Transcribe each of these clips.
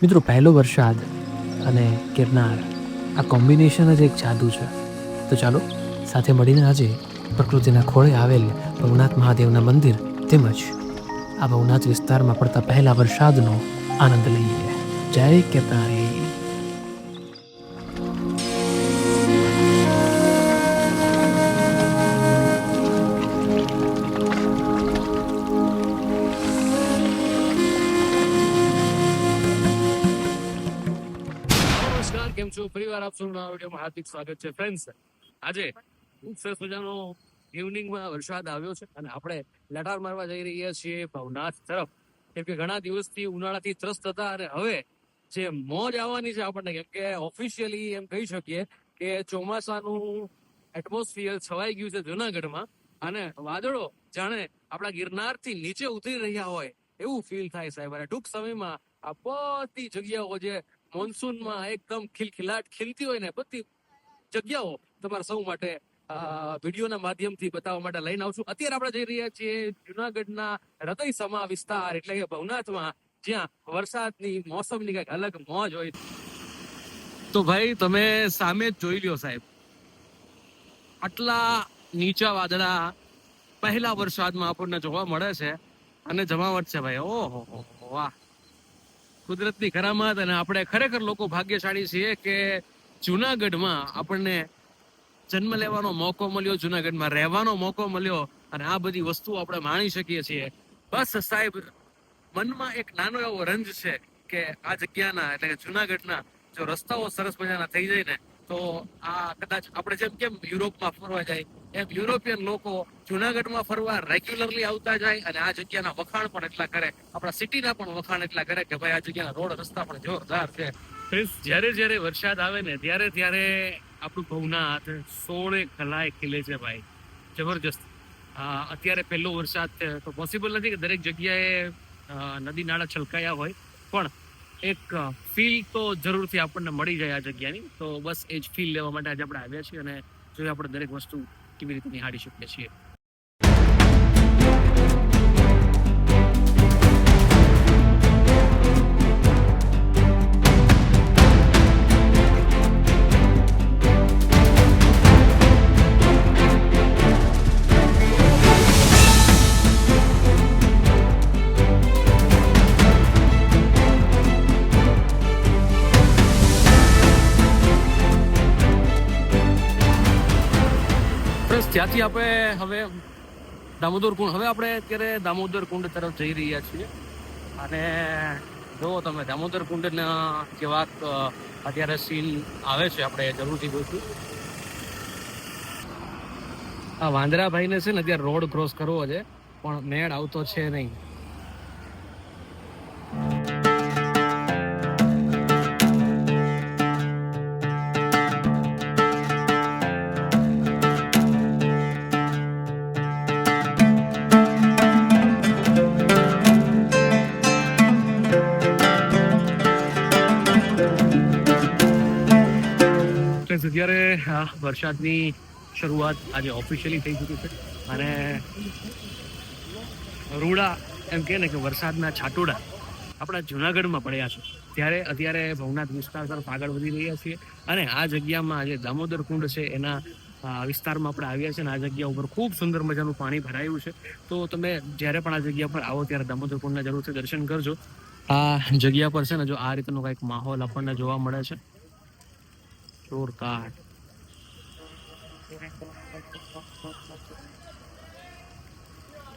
મિત્રો, પહેલો વરસાદ અને ગિરનાર, આ કોમ્બિનેશન જ એક જાદુ છે. તો ચાલો સાથે મળીને આજે પ્રકૃતિના ખોળે આવેલ ભવનાથ મહાદેવના મંદિર તેમજ આ ભવનાથ વિસ્તારમાં પડતા પહેલા વરસાદનો આનંદ લઈએ. જય કેતારી. કેમ છો? ફરીવાર આપ સૌનું આ વિડીયોમાં હાર્દિક સ્વાગત છે. ફ્રેન્ડ્સ, આજે ખૂબ સરસ મજાનો ઇવનિંગમાં વરસાદ આવ્યો છે અને આપણે લટાર મારવા જઈ રહ્યા છીએ ભવનાથ તરફ. કેમ કે ઘણા દિવસથી ઉનાળાથી ત્રસ્ત હતા અને હવે જે મોજ આવવાની છે આપણને, કેમ કે ઓફિશિયલી એમ કહી શકીએ કે ચોમાસાનું એટમોસ્ફિયર છવાઈ ગયું છે જુનાગઢમાં અને વાદળો જાણે આપણા ગિરનારથી નીચે ઉતરી રહ્યા હોય એવું ફીલ થાય સાહેબ. અને ટૂંક સમયમાં આ બધી જગ્યાઓ જે મોન્સૂનમાં એકદમ ખિલખિલાટ ખીલતી હોય ને બધી જગ્યાઓ તમારા સૌ માટે વિડીયોના માધ્યમથી બતાવવા માટે લઈને આવશું. અત્યારે આપણે જઈ રહ્યા છીએ જુનાગઢના હૃદય સમા વિસ્તાર એટલે કે ભવનાથમાં, જ્યાં વરસાદની મોસમની કઈક અલગ મોજ હોય. તો ભાઈ તમે સામે જ જોઈ લ્યો સાહેબ, આટલા નીચા વાદળા પહેલા વરસાદમાં આપણને જોવા મળે છે અને જમાવટ છે ભાઈ. ઓહો વાહ, કુદરતની કરામત. અને આપણે ખરેખર લોકો ભાગ્યશાળી છીએ કે જુનાગઢમાં આપણને જન્મ લેવાનો મોકો મળ્યો, જુનાગઢમાં રહેવાનો મોકો મળ્યો અને આ બધી વસ્તુઓ આપણે માણી શકીએ છીએ. બસ સાહેબ, મનમાં એક નાનો એવો રંજ છે કે આ જગ્યાના એટલે કે જુનાગઢના જો રસ્તાઓ સરસ મજાના થઈ જાય ને તો આ કદાચ આપણે જેમ કેમ યુરોપમાં ફરવા જાય એમ યુરોપિયન લોકો જુનાગઢમાં ફરવા રેગ્યુલરલી આવતા જાય અને આ જગ્યાના વખાણ પણ એટલા કરે, આપણા સિટીના પણ વખાણ એટલા કરે કે ભાઈ આ જગ્યાના રોડ રસ્તા પણ જોરદાર છે. જ્યારે જ્યારે વરસાદ આવે ને ત્યારે ત્યારે આપણું ભવનાથ સોળે કલાએ ખીલે છે ભાઈ, જબરજસ્ત. અત્યારે પહેલો વરસાદ છે તો પોસિબલ નથી કે દરેક જગ્યાએ નદી નાળા છલકાયા હોય, પણ એક ફીલ તો જરૂરથી આપણને મળી જાય આ જગ્યાની. તો બસ એ જ ફીલ લેવા માટે આજે આપણે આવ્યા છીએ અને જોઈએ આપણે દરેક વસ્તુ કેવી રીતે નિહાળી શકીએ છીએ. ત્યાંથી આપણે હવે દામોદર કુંડ, હવે આપણે અત્યારે દામોદર કુંડ તરફ જઈ રહ્યા છીએ અને જો તમે દામોદર કુંડના કેવાક અત્યારે સીન આવે છે આપણે જરૂરથી જોઈશું. આ વાંદરાભાઈને છે ને અત્યારે રોડ ક્રોસ કરવો છે પણ મેળ આવતો છે નહીં. અત્યારે વરસાદની શરૂઆત આજે ઓફિશિયલી થઈ ચૂકી છે અને રૂડા એમ કે ને કે વરસાદના છાટોડા આપણા જુનાગઢમાં પડ્યા છે. ત્યારે અત્યારે ભવનાથ વિસ્તાર તરફ આગળ વધી રહ્યા છીએ અને આ જગ્યામાં જે દામોદર કુંડ છે એના વિસ્તારમાં આપણે આવ્યા છે અને આ જગ્યા ઉપર ખૂબ સુંદર મજાનું પાણી ભરાયું છે. તો તમે જ્યારે પણ આ જગ્યા પર આવો ત્યારે દામોદર કુંડના જરૂરથી દર્શન કરજો. આ જગ્યા પર છે ને જો આ રીતનો કંઈક માહોલ આપણને જોવા મળે છે, જોરદાર.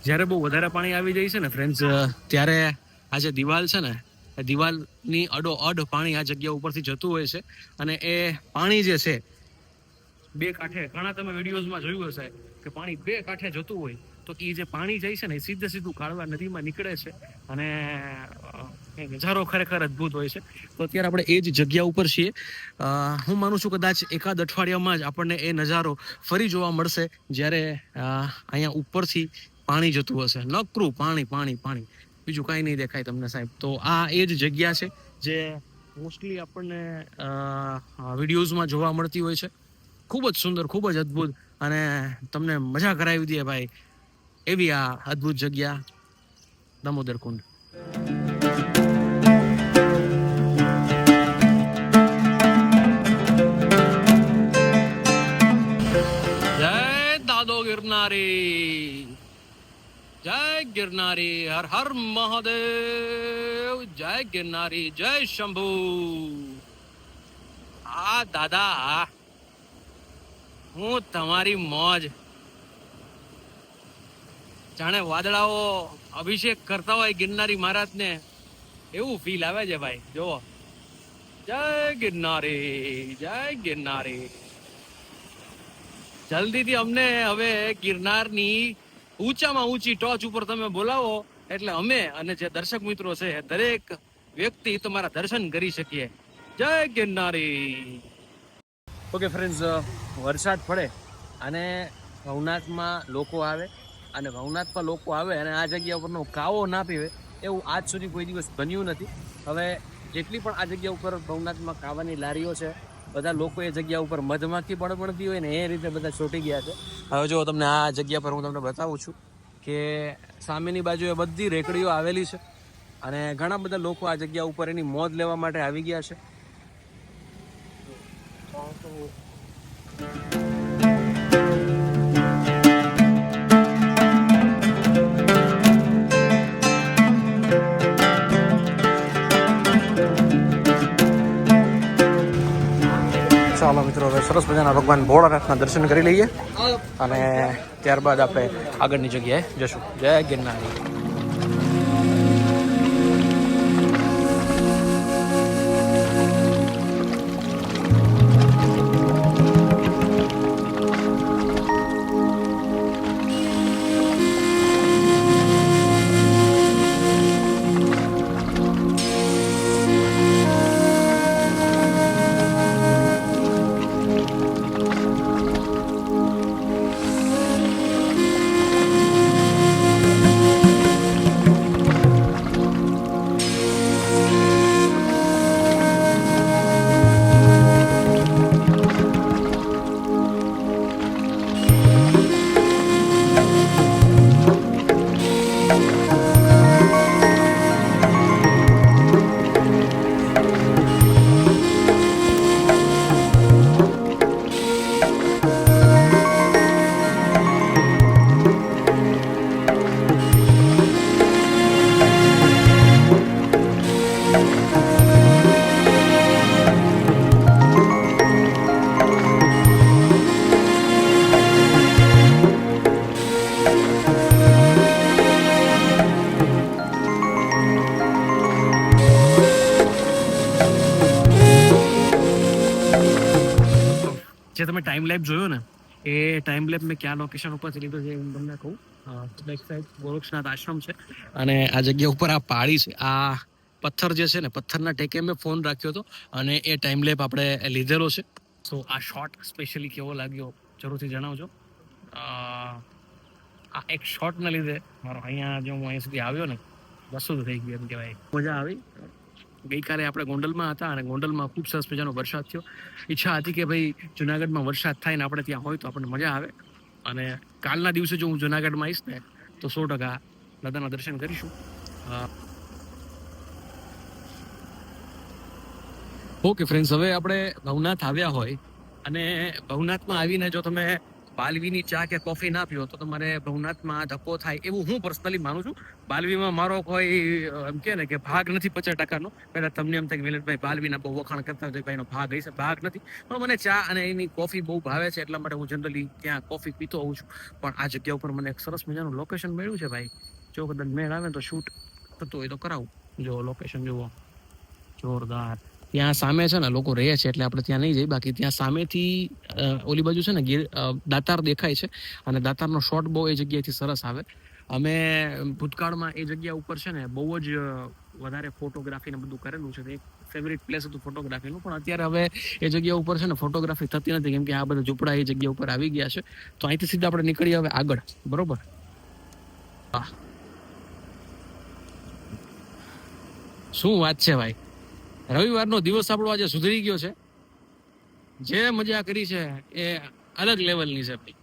જ્યારે બહુ વધારે પાણી આવી જાય છે ને ફ્રેન્ડ્સ, ત્યારે આ જે દિવાલ છે ને એ દિવાલની અડોઅડ પાણી આ જગ્યા ઉપરથી જતું હોય છે અને એ પાણી જે છે બે કાંઠે, ઘણા તમે વિડીયોઝમાં જોયું હશે કે પાણી બે કાંઠે જતું હોય તો એ જે પાણી જાય છે ને એ સીધું કાળવા નદીમાં નીકળે છે અને નજારો ખરેખર અદ્ભુત હોય છે. તો અત્યારે આપણે એ જ જગ્યા ઉપર છીએ. હું માનું છું કદાચ એકાદ અઠવાડિયામાં જ આપણને એ નજારો ફરી જોવા મળશે જ્યારે અહીંયા ઉપરથી પાણી જતું હશે, નકરું પાણી પાણી પાણી, બીજું કાંઈ નહીં દેખાય તમને સાહેબ. તો આ એ જ જગ્યા છે જે મોસ્ટલી આપણને વિડીયોઝમાં જોવા મળતી હોય છે. ખૂબ જ સુંદર, ખૂબ જ અદ્ભુત અને તમને મજા કરાવી દે ભાઈ એવી આ અદ્ભુત જગ્યા દામોદર કુંડ. ગિરનારી, હર હર મહાદેવ, જય ગિરનારી, જય શંભુ. આ દાદા, હું તમારી મોજ, જાણે વાદળાઓ અભિષેક કરતા હોય ગિરનારી મહારાજને, એવું ફીલ આવે છે ભાઈ. જોવો, જય ગિરનારી, જય ગિરનારી. જલ્દીથી અમને હવે ગિરનારની ઊંચામાં ઊંચી ટોચ ઉપર તમે બોલાવો, એટલે અમે અને જે દર્શક મિત્રો છે દરેક વ્યક્તિ તમારા દર્શન કરી શકીએ. જય ગિરનારી. ઓકે ફ્રેન્ડ્સ, વરસાદ પડે અને ભવનાથમાં લોકો આવે, અને ભવનાથમાં લોકો આવે અને આ જગ્યા ઉપરનો કાવો ના પીવે, એવું આજ સુધી કોઈ દિવસ બન્યું નથી. હવે જેટલી પણ આ જગ્યા ઉપર ભવનાથમાં કાવાની લારીઓ છે, બધા લોકો એ જગ્યા ઉપર મધમાખી બળબડતી હોય ને એ રીતે બધા ચોંટી ગયા છે. હવે જો તમને આ જગ્યા પર હું તમને બતાવું છું કે સામેની બાજુએ બધી રેકડીઓ આવેલી છે, અને ઘણા બધા લોકો આ જગ્યા ઉપર એની મોજ લેવા માટે આવી ગયા છે. ચાલો મિત્રો, હવે સરસ મજાના ભગવાન ભોળાનાથના દર્શન કરી લઈએ અને ત્યારબાદ આપણે આગળની જગ્યાએ જશું. જય ગિરનારી. જે તમે ટાઈમ લેબ જોયો ને, એ ટાઈમ લેબ મેં ક્યાં લોકેશન ઉપરથી લીધો છે હું તમને કહું. બેક સાઈડ ગોરક્ષનાથ આશ્રમ છે, અને આ જગ્યા ઉપર આ પાળી છે, આ પથ્થર જે છે ને, પથ્થરના ટેકે મેં ફોન રાખ્યો હતો અને એ ટાઈમ લેબ આપણે લીધેલો છે. તો આ શોટ સ્પેશિયલી કેવો લાગ્યો જરૂરથી જણાવજો. આ એક શોટના લીધે મારો અહીંયા જો હું અહીંયા સુધી આવ્યો ને, વસૂલ થઈ ગયું એમ કહેવાય. મજા આવી. ગઈકાલે આપણે ગોંડલમાં હતા અને ગોંડલમાં ખૂબ સરસ મજાનો વરસાદ થયો. ઈચ્છા હતી કે ભાઈ જુનાગઢમાં વરસાદ થાય ને આપણે ત્યાં હોય તો આપણને મજા આવે, અને કાલના દિવસે જો હું જુનાગઢમાં આવીશ ને તો 100% દાદાના દર્શન કરીશું. ઓકે ફ્રેન્ડ્સ, હવે આપણે ભવનાથ આવ્યા હોય અને ભવનાથમાં આવીને જો તમે બાલવીની ચા કે કોફી ના પીઓ તો તમારે ભવનાથમાં ધક્કો થાય એવું હું પર્સનલી માનું છું. બાલવીમાં મારો કોઈ એમ કે ને કે ભાગ નથી 50%નો. પહેલાં તમને એમ થાય કે મિલનભાઈ બાલવીના બહુ વખાણ કરતા હોય તો ભાઈનો ભાગ હશે. ભાગ નથી, પણ મને ચા અને એની કોફી બહુ ભાવે છે, એટલા માટે હું જનરલી ત્યાં કોફી પીતો હોઉં છું. પણ આ જગ્યા ઉપર મને એક સરસ મજાનું લોકેશન મળ્યું છે ભાઈ. જો કદાચ મેળ આવે તો શૂટ થતું હોય તો કરાવું. જો લોકેશન જુઓ, જોરદાર. ત્યાં સામે છે ને લોકો રહે છે, એટલે આપણે ત્યાં નહીં જઈએ. બાકી ત્યાં સામેથી ઓલી બાજુ છે ને દાતાર દેખાય છે, અને દાતારનો શોટ બહુ એ જગ્યાએથી સરસ આવે. અમે ભૂતકાળમાં એ જગ્યા ઉપર છે ને બહુ જ વધારે ફોટોગ્રાફી ને બધું કરેલું છે. એક ફેવરિટ પ્લેસ હતું ફોટોગ્રાફીનું, પણ અત્યારે હવે એ જગ્યા ઉપર છે ને ફોટોગ્રાફી થતી નથી, કેમ કે આ બધા ઝૂંપડા એ જગ્યા ઉપર આવી ગયા છે. તો અહીંથી સીધા આપણે નીકળીએ હવે આગળ, બરોબર? શું વાત છે ભાઈ, રવિવારનો દિવસ આપણો આજે સુધરી ગયો છે. જે મજા કરી છે એ અલગ લેવલની છે ભાઈ.